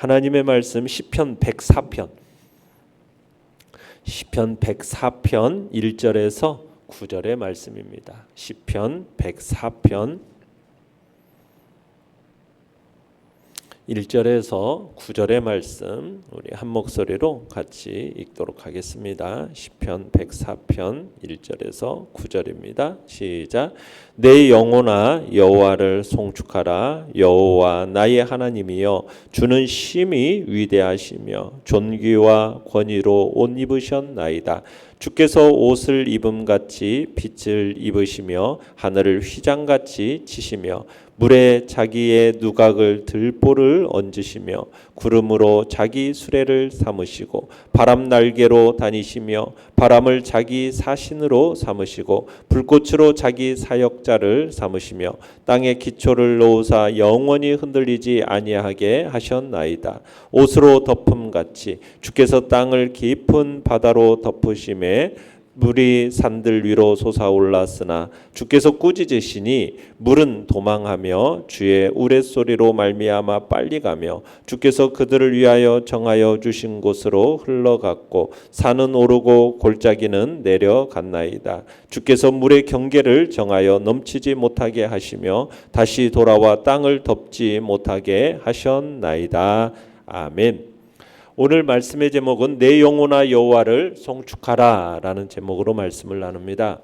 하나님의 말씀 시편 104편 104편 1절에서 9절의 말씀입니다. 시편 104편 1절에서 9절의 말씀 우리 한 목소리로 같이 읽도록 하겠습니다. 시편 104편 1절에서 9절입니다. 시작. 내 영혼아 여호와를 송축하라. 여호와 나의 하나님이여 주는 심히 위대하시며 존귀와 권위로 옷 입으셨나이다. 주께서 옷을 입음같이 빛을 입으시며 하늘을 휘장같이 치시며 물에 자기의 누각을 들보를 얹으시며 구름으로 자기 수레를 삼으시고 바람 날개로 다니시며 바람을 자기 사신으로 삼으시고 불꽃으로 자기 사역자를 삼으시며 땅에 기초를 놓으사 영원히 흔들리지 아니하게 하셨나이다. 옷으로 덮음같이 주께서 땅을 깊은 바다로 덮으심에 물이 산들 위로 솟아올랐으나 주께서 꾸짖으시니 물은 도망하며 주의 우레소리로 말미암아 빨리 가며 주께서 그들을 위하여 정하여 주신 곳으로 흘러갔고 산은 오르고 골짜기는 내려갔나이다. 주께서 물의 경계를 정하여 넘치지 못하게 하시며 다시 돌아와 땅을 덮지 못하게 하셨나이다. 아멘. 오늘 말씀의 제목은 내 영혼아 여호와를 송축하라 라는 제목으로 말씀을 나눕니다.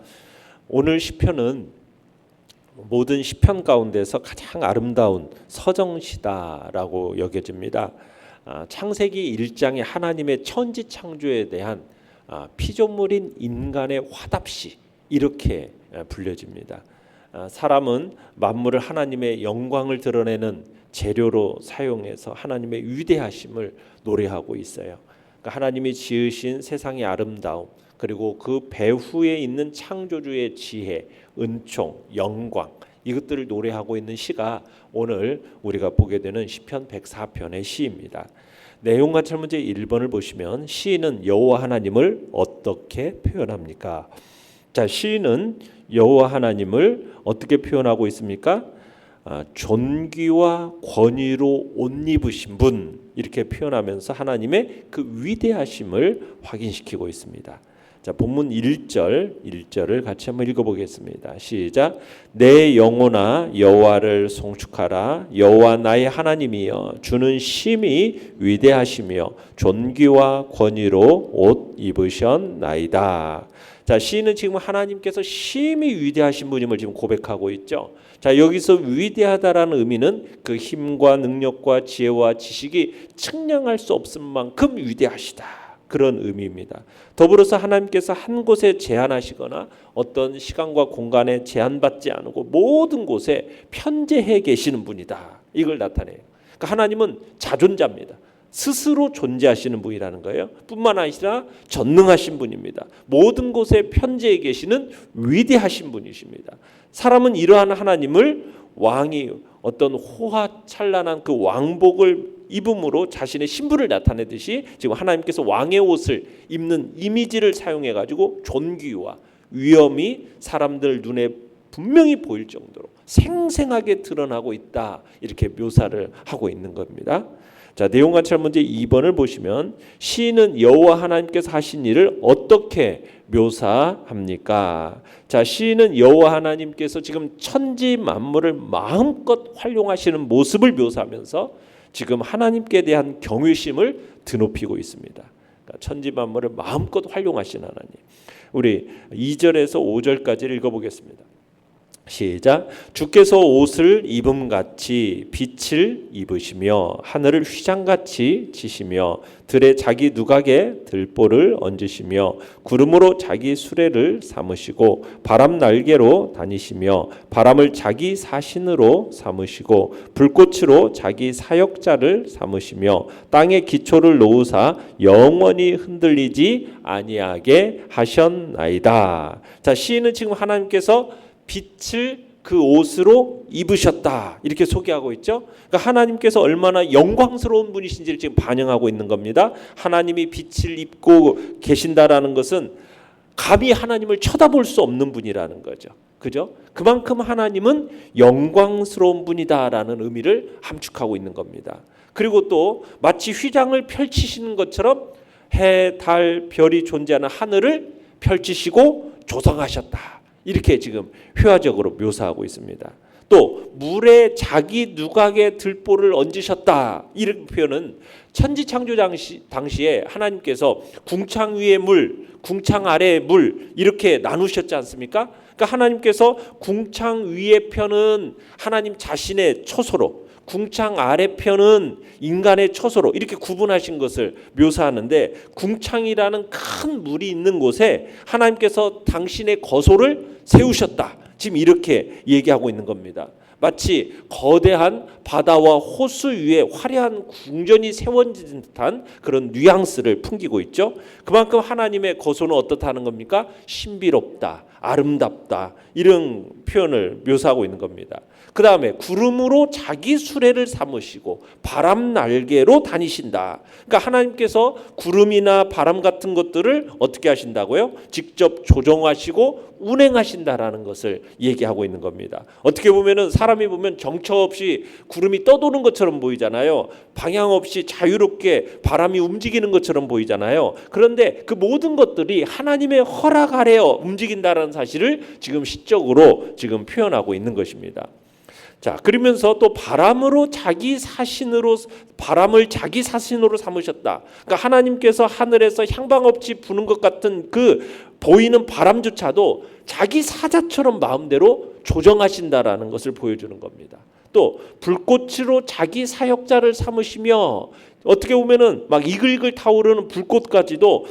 오늘 시편은 모든 시편 가운데서 가장 아름다운 서정시다라고 여겨집니다. 창세기 1장의 하나님의 천지 창조에 대한 피조물인 인간의 화답시 이렇게 불려집니다. 사람은 만물을 하나님의 영광을 드러내는 재료로 사용해서 하나님의 위대하심을 노래하고 있어요. 그러니까 하나님이 지으신 세상의 아름다움 그리고 그 배후에 있는 창조주의 지혜, 은총, 영광 이것들을 노래하고 있는 시가 오늘 우리가 보게 되는 시편 104편의 시입니다. 내용과 문제 1번을 보시면 시인은 여호와 하나님을 어떻게 표현합니까? 자, 시인은 여호와 하나님을 어떻게 표현하고 있습니까? 존귀와 권위로 옷 입으신 분 이렇게 표현하면서 하나님의 그 위대하심을 확인시키고 있습니다. 자, 본문 1절을 같이 한번 읽어보겠습니다. 시작. 내 영혼아 여호와를 송축하라. 여호와 나의 하나님이여 주는 심히 위대하시며 존귀와 권위로 옷 입으셨나이다. 자, 시인은 지금 하나님께서 심히 위대하신 분임을 지금 고백하고 있죠. 자, 여기서 위대하다라는 의미는 그 힘과 능력과 지혜와 지식이 측량할 수 없을 만큼 위대하시다. 그런 의미입니다. 더불어서 하나님께서 한 곳에 제한하시거나 어떤 시간과 공간에 제한받지 않고 모든 곳에 편재해 계시는 분이다. 이걸 나타내요. 그러니까 하나님은 자존자입니다. 스스로 존재하시는 분이라는 거예요. 뿐만 아니라 전능하신 분입니다. 모든 곳에 편재해 계시는 위대하신 분이십니다. 사람은 이러한 하나님을 왕이 어떤 호화찬란한 그 왕복을 입음으로 자신의 신분을 나타내듯이 지금 하나님께서 왕의 옷을 입는 이미지를 사용해 가지고 존귀와 위엄이 사람들 눈에 분명히 보일 정도로 생생하게 드러나고 있다. 이렇게 묘사를 하고 있는 겁니다. 자, 내용 관찰 문제 2번을 보시면 시인은 여호와 하나님께서 하신 일을 어떻게 묘사합니까? 자, 시인은 여호와 하나님께서 지금 천지 만물을 마음껏 활용하시는 모습을 묘사하면서 지금 하나님께 대한 경외심을 드높이고 있습니다. 그러니까 천지 만물을 마음껏 활용하신 하나님. 우리 2절에서 5절까지 읽어보겠습니다. 시작. 주께서 옷을 입음같이 빛을 입으시며 하늘을 휘장같이 치시며 들에 자기 누각에 들보를 얹으시며 구름으로 자기 수레를 삼으시고 바람 날개로 다니시며 바람을 자기 사신으로 삼으시고 불꽃으로 자기 사역자를 삼으시며 땅에 기초를 놓으사 영원히 흔들리지 아니하게 하셨나이다. 자, 시인은 지금 하나님께서 빛을 그 옷으로 입으셨다 이렇게 소개하고 있죠. 그러니까 하나님께서 얼마나 영광스러운 분이신지를 지금 반영하고 있는 겁니다. 하나님이 빛을 입고 계신다라는 것은 감히 하나님을 쳐다볼 수 없는 분이라는 거죠. 그죠? 그만큼 하나님은 영광스러운 분이다라는 의미를 함축하고 있는 겁니다. 그리고 또 마치 휘장을 펼치시는 것처럼 해, 달, 별이 존재하는 하늘을 펼치시고 조성하셨다. 이렇게 지금 회화적으로 묘사하고 있습니다. 또 물에 자기 누각의 들보를 얹으셨다. 이런 표현은 천지창조 당시에 하나님께서 궁창 위의 물, 궁창 아래의 물 이렇게 나누셨지 않습니까? 그러니까 하나님께서 궁창 위의 편은 하나님 자신의 처소로, 궁창 아래 편은 인간의 처소로 이렇게 구분하신 것을 묘사하는데, 궁창이라는 큰 물이 있는 곳에 하나님께서 당신의 거소를 세우셨다. 지금 이렇게 얘기하고 있는 겁니다. 마치 거대한 바다와 호수 위에 화려한 궁전이 세워진 듯한 그런 뉘앙스를 풍기고 있죠. 그만큼 하나님의 거소는 어떻다는 겁니까? 신비롭다, 아름답다, 이런 표현을 묘사하고 있는 겁니다. 그 다음에 구름으로 자기 수레를 삼으시고 바람 날개로 다니신다. 그러니까 하나님께서 구름이나 바람 같은 것들을 어떻게 하신다고요? 직접 조종하시고 운행하신다라는 것을 얘기하고 있는 겁니다. 어떻게 보면은 사람이 보면 정처 없이 구름이 떠도는 것처럼 보이잖아요. 방향 없이 자유롭게 바람이 움직이는 것처럼 보이잖아요. 그런데 그 모든 것들이 하나님의 허락 아래 움직인다는 사실을 지금 시적으로 지금 표현하고 있는 것입니다. 자, 그러면서 또 바람을 자기 사신으로 삼으셨다. 그러니까 하나님께서 하늘에서 향방 없이 부는 것 같은 그 보이는 바람조차도 자기 사자처럼 마음대로 조정하신다라는 것을 보여주는 겁니다. 또 불꽃으로 자기 사역자를 삼으시며, 어떻게 보면은 막 이글이글 타오르는 불꽃까지도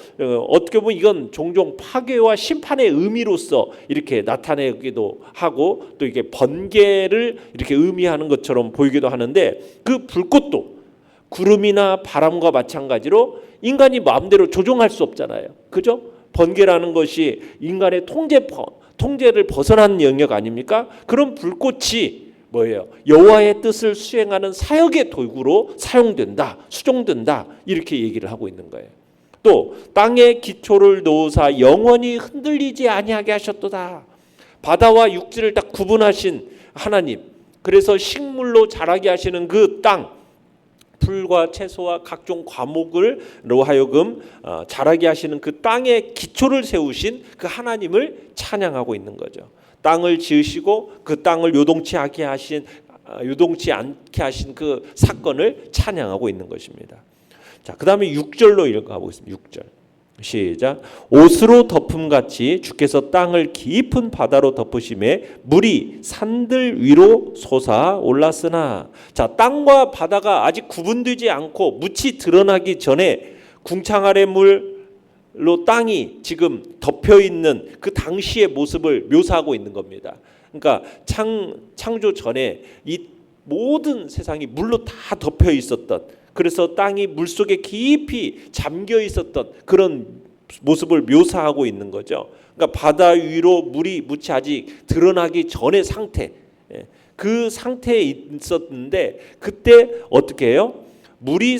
어떻게 보면 이건 종종 파괴와 심판의 의미로서 이렇게 나타내기도 하고, 또 이게 번개를 이렇게 의미하는 것처럼 보이기도 하는데, 그 불꽃도 구름이나 바람과 마찬가지로 인간이 마음대로 조종할 수 없잖아요. 그죠? 번개라는 것이 인간의 통제를 벗어난 영역 아닙니까? 그런 불꽃이 뭐예요? 여호와의 뜻을 수행하는 사역의 도구로 사용된다, 수종된다, 이렇게 얘기를 하고 있는 거예요. 또 땅에 기초를 놓으사 영원히 흔들리지 아니하게 하셨도다. 바다와 육지를 딱 구분하신 하나님, 그래서 식물로 자라게 하시는 그 땅, 풀과 채소와 각종 과목으로 하여금 자라게 하시는 그 땅에 기초를 세우신 그 하나님을 찬양하고 있는 거죠. 땅을 지으시고 그 땅을 요동치 않게 하신 그 사건을 찬양하고 있는 것입니다. 자, 그다음에 6절로 읽어보겠습니다. 6절. 시작. 옷으로 덮음같이 주께서 땅을 깊은 바다로 덮으심에 물이 산들 위로 솟아 올랐으나, 자, 땅과 바다가 아직 구분되지 않고 묻이 드러나기 전에 궁창 아래 물로 땅이 지금 덮여 있는 그 당시의 모습을 묘사하고 있는 겁니다. 그러니까 창조 전에 이 모든 세상이 물로 다 덮여 있었던, 그래서 땅이 물속에 깊이 잠겨 있었던 그런 모습을 묘사하고 있는 거죠. 그러니까 바다 위로 물이 묻이 아직 드러나기 전의 상태, 그 상태에 있었는데, 그때 어떻게 해요? 물이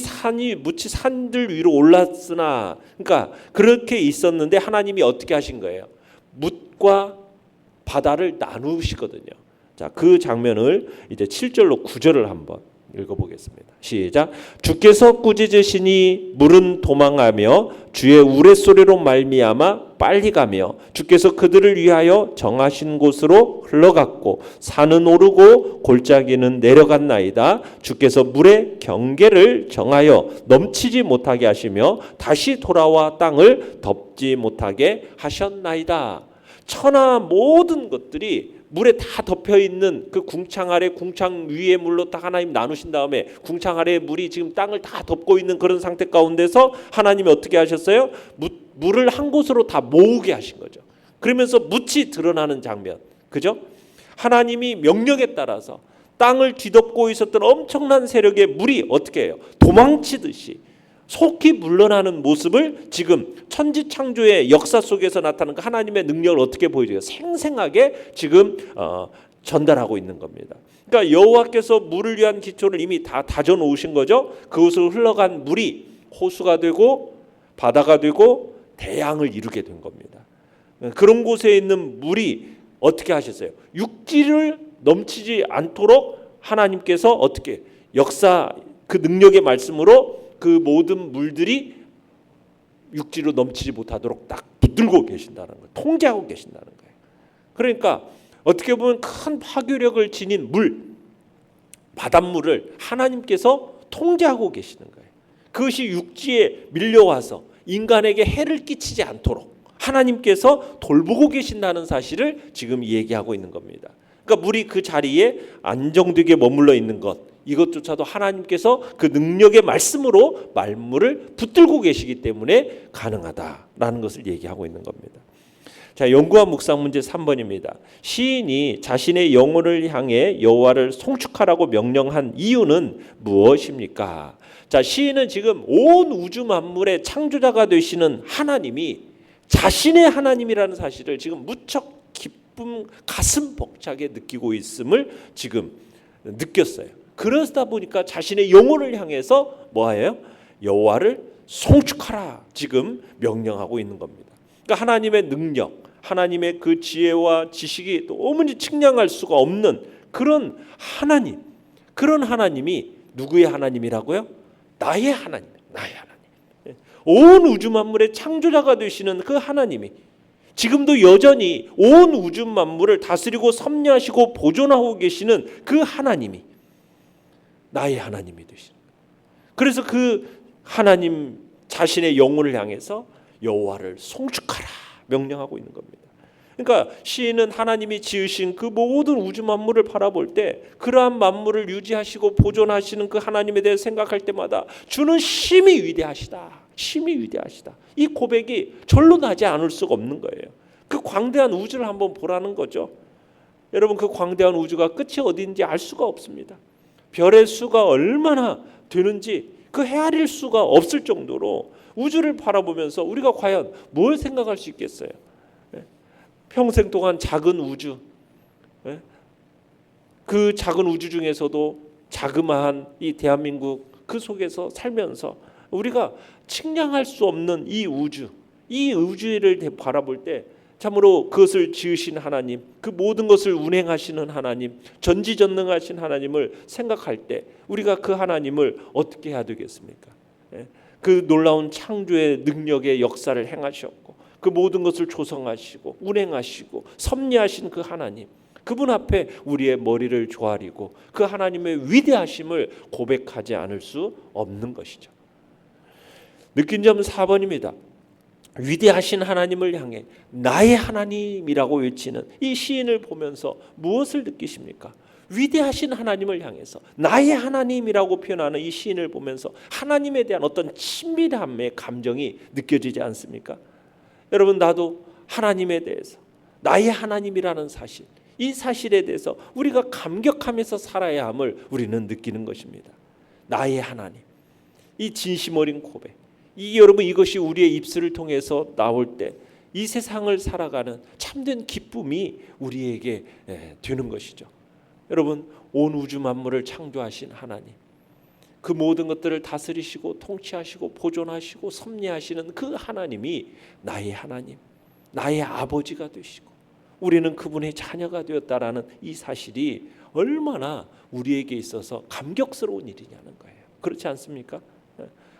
묻이 산들 위로 올랐으나, 그러니까 그렇게 있었는데 하나님이 어떻게 하신 거예요? 묻과 바다를 나누시거든요. 자, 그 장면을 이제 7절로 9절을 한번 읽어보겠습니다. 시작. 주께서 꾸짖으시니 물은 도망하며 주의 우레소리로 말미암아 빨리 가며, 주께서 그들을 위하여 정하신 곳으로 흘러갔고 산은 오르고 골짜기는 내려갔나이다. 주께서 물의 경계를 정하여 넘치지 못하게 하시며 다시 돌아와 땅을 덮지 못하게 하셨나이다. 천하 모든 것들이 물에 다 덮여 있는 그 궁창 아래 궁창 위의 물로 딱 하나님 나누신 다음에 궁창 아래의 물이 지금 땅을 다 덮고 있는 그런 상태 가운데서 하나님이 어떻게 하셨어요? 물을 한 곳으로 다 모으게 하신 거죠. 그러면서 묻이 드러나는 장면, 그죠? 하나님이 명령에 따라서 땅을 뒤덮고 있었던 엄청난 세력의 물이 어떻게 해요? 도망치듯이 속히 물러나는 모습을 지금 천지창조의 역사 속에서 나타나는 그 하나님의 능력을 어떻게 보여줘요? 생생하게 지금 전달하고 있는 겁니다. 그러니까 여호와께서 물을 위한 기초를 이미 다 다져 놓으신 거죠. 그곳으로 흘러간 물이 호수가 되고 바다가 되고 대양을 이루게 된 겁니다. 그런 곳에 있는 물이 어떻게 하셨어요? 육지를 넘치지 않도록 하나님께서 어떻게 그 능력의 말씀으로 그 모든 물들이 육지로 넘치지 못하도록 딱 붙들고 계신다는 거예요. 통제하고 계신다는 거예요. 그러니까 어떻게 보면 큰 파괴력을 지닌 물, 바닷물을 하나님께서 통제하고 계시는 거예요. 그것이 육지에 밀려와서 인간에게 해를 끼치지 않도록 하나님께서 돌보고 계신다는 사실을 지금 얘기하고 있는 겁니다. 그러니까 물이 그 자리에 안정되게 머물러 있는 것, 이것조차도 하나님께서 그 능력의 말씀으로 말물을 붙들고 계시기 때문에 가능하다라는 것을 얘기하고 있는 겁니다. 자, 연구와 묵상 문제 3번입니다. 시인이 자신의 영혼을 향해 여호와를 송축하라고 명령한 이유는 무엇입니까? 자, 시인은 지금 온 우주 만물의 창조자가 되시는 하나님이 자신의 하나님이라는 사실을 지금 무척 기쁨, 가슴 벅차게 느끼고 있음을 지금 느꼈어요. 그러다 보니까 자신의 영혼을 향해서 뭐예요? 여호와를 송축하라 지금 명령하고 있는 겁니다. 그러니까 하나님의 능력, 하나님의 그 지혜와 지식이 도무지 측량할 수가 없는 그런 하나님, 그런 하나님이 누구의 하나님이라고요? 나의 하나님, 나의 하나님. 온 우주 만물의 창조자가 되시는 그 하나님이 지금도 여전히 온 우주 만물을 다스리고 섭리하시고 보존하고 계시는 그 하나님이 나의 하나님이 되시는 거예요. 그래서 그 하나님 자신의 영혼을 향해서 여호와를 송축하라 명령하고 있는 겁니다. 그러니까 시인은 하나님이 지으신 그 모든 우주 만물을 바라볼 때 그러한 만물을 유지하시고 보존하시는 그 하나님에 대해 생각할 때마다 주는 심히 위대하시다. 심히 위대하시다. 이 고백이 절로 나지 않을 수가 없는 거예요. 그 광대한 우주를 한번 보라는 거죠. 여러분, 그 광대한 우주가 끝이 어디인지 알 수가 없습니다. 별의 수가 얼마나 되는지 그 헤아릴 수가 없을 정도로 우주를 바라보면서 우리가 과연 뭘 생각할 수 있겠어요? 평생 동안 작은 우주, 그 작은 우주 중에서도 자그마한 이 대한민국 그 속에서 살면서 우리가 측량할 수 없는 이 우주를 바라볼 때 참으로 그것을 지으신 하나님, 그 모든 것을 운행하시는 하나님, 전지전능하신 하나님을 생각할 때 우리가 그 하나님을 어떻게 해야 되겠습니까? 그 놀라운 창조의 능력의 역사를 행하셨고 그 모든 것을 조성하시고 운행하시고 섭리하신 그 하나님, 그분 앞에 우리의 머리를 조아리고 그 하나님의 위대하심을 고백하지 않을 수 없는 것이죠. 느낀 점 4번입니다. 위대하신 하나님을 향해 나의 하나님이라고 외치는 이 시인을 보면서 무엇을 느끼십니까? 위대하신 하나님을 향해서 나의 하나님이라고 표현하는 이 시인을 보면서 하나님에 대한 어떤 친밀함의 감정이 느껴지지 않습니까? 여러분, 나도 하나님에 대해서 나의 하나님이라는 사실, 이 사실에 대해서 우리가 감격하면서 살아야 함을 우리는 느끼는 것입니다. 나의 하나님, 이 진심 어린 고백, 여러분, 이것이 우리의 입술을 통해서 나올 때 이 세상을 살아가는 참된 기쁨이 우리에게 되는 것이죠. 여러분, 온 우주 만물을 창조하신 하나님, 그 모든 것들을 다스리시고 통치하시고 보존하시고 섭리하시는 그 하나님이 나의 하나님, 나의 아버지가 되시고 우리는 그분의 자녀가 되었다라는 이 사실이 얼마나 우리에게 있어서 감격스러운 일이냐는 거예요. 그렇지 않습니까?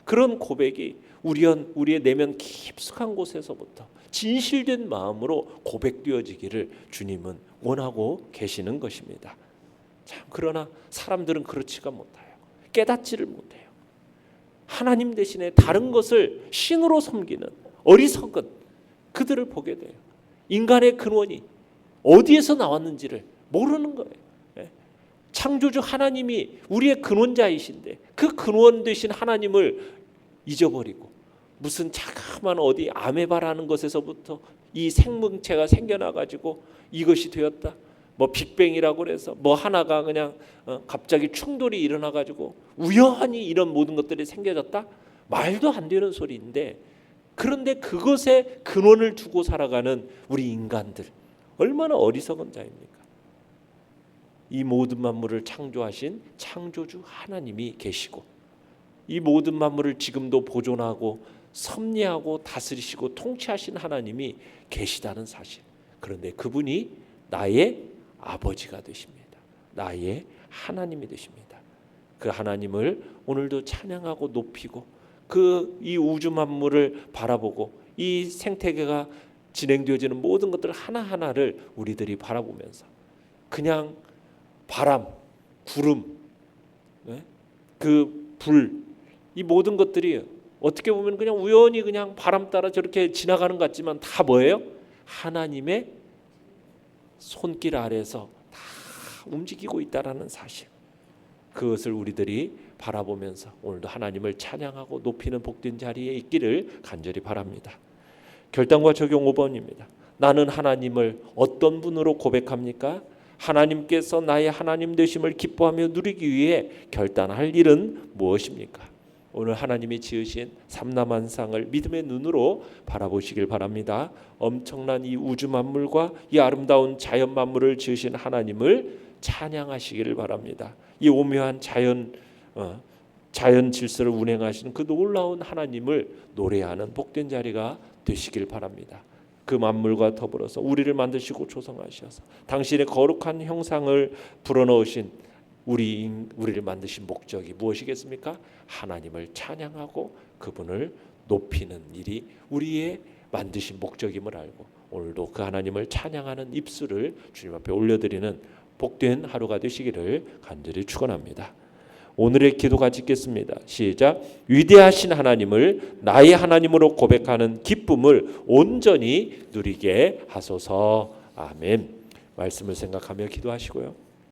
그런 고백이 우리의 내면 깊숙한 곳에서부터 진실된 마음으로 고백되어지기를 주님은 원하고 계시는 것입니다. 참, 그러나 사람들은 그렇지가 못해요. 깨닫지를 못해요. 하나님 대신에 다른 것을 신으로 섬기는 어리석은 그들을 보게 돼요. 인간의 근원이 어디에서 나왔는지를 모르는 거예요. 창조주 하나님이 우리의 근원자이신데 그 근원 되신 하나님을 잊어버리고 무슨 자그마한 어디 아메바라는 것에서부터 이 생명체가 생겨나가지고 이것이 되었다. 뭐 빅뱅이라고 그래서 뭐 하나가 그냥 갑자기 충돌이 일어나가지고 우연히 이런 모든 것들이 생겨졌다? 말도 안 되는 소리인데, 그런데 그것에 근원을 두고 살아가는 우리 인간들 얼마나 어리석은 자입니까? 이 모든 만물을 창조하신 창조주 하나님이 계시고 이 모든 만물을 지금도 보존하고 섭리하고 다스리시고 통치하신 하나님이 계시다는 사실. 그런데 그분이 나의 아버지가 되십니다. 나의 하나님이 되십니다. 그 하나님을 오늘도 찬양하고 높이고 이 우주 만물을 바라보고 이 생태계가 진행되어지는 모든 것들 하나하나를 우리들이 바라보면서 그냥 바람, 구름, 그 불, 이 모든 것들이 어떻게 보면 그냥 우연히 그냥 바람 따라 저렇게 지나가는 것 같지만 다 뭐예요? 하나님의 손길 아래서 다 움직이고 있다라는 사실. 그것을 우리들이 바라보면서 오늘도 하나님을 찬양하고 높이는 복된 자리에 있기를 간절히 바랍니다. 결단과 적용 5번입니다. 나는 하나님을 어떤 분으로 고백합니까? 하나님께서 나의 하나님 되심을 기뻐하며 누리기 위해 결단할 일은 무엇입니까? 오늘 하나님이 지으신 삼라만상을 믿음의 눈으로 바라보시길 바랍니다. 엄청난 이 우주 만물과 이 아름다운 자연 만물을 지으신 하나님을 찬양하시기를 바랍니다. 이 오묘한 자연 질서를 운행하시는 그 놀라운 하나님을 노래하는 복된 자리가 되시길 바랍니다. 그 만물과 더불어서 우리를 만드시고 조성하셔서 당신의 거룩한 형상을 불어넣으신 우리를 만드신 목적이 무엇이겠습니까? 하나님을 찬양하고 그분을 높이는 일이 우리의 만드신 목적임을 알고 오늘도 그 하나님을 찬양하는 입술을 주님 앞에 올려드리는 복된 하루가 되시기를 간절히 축원합니다. 오늘의 기도 같이 읽겠습니다. 시작. 위대하신 하나님을 나의 하나님으로 고백하는 기쁨을 온전히 누리게 하소서. 아멘. 말씀을 생각하며 기도하시고요.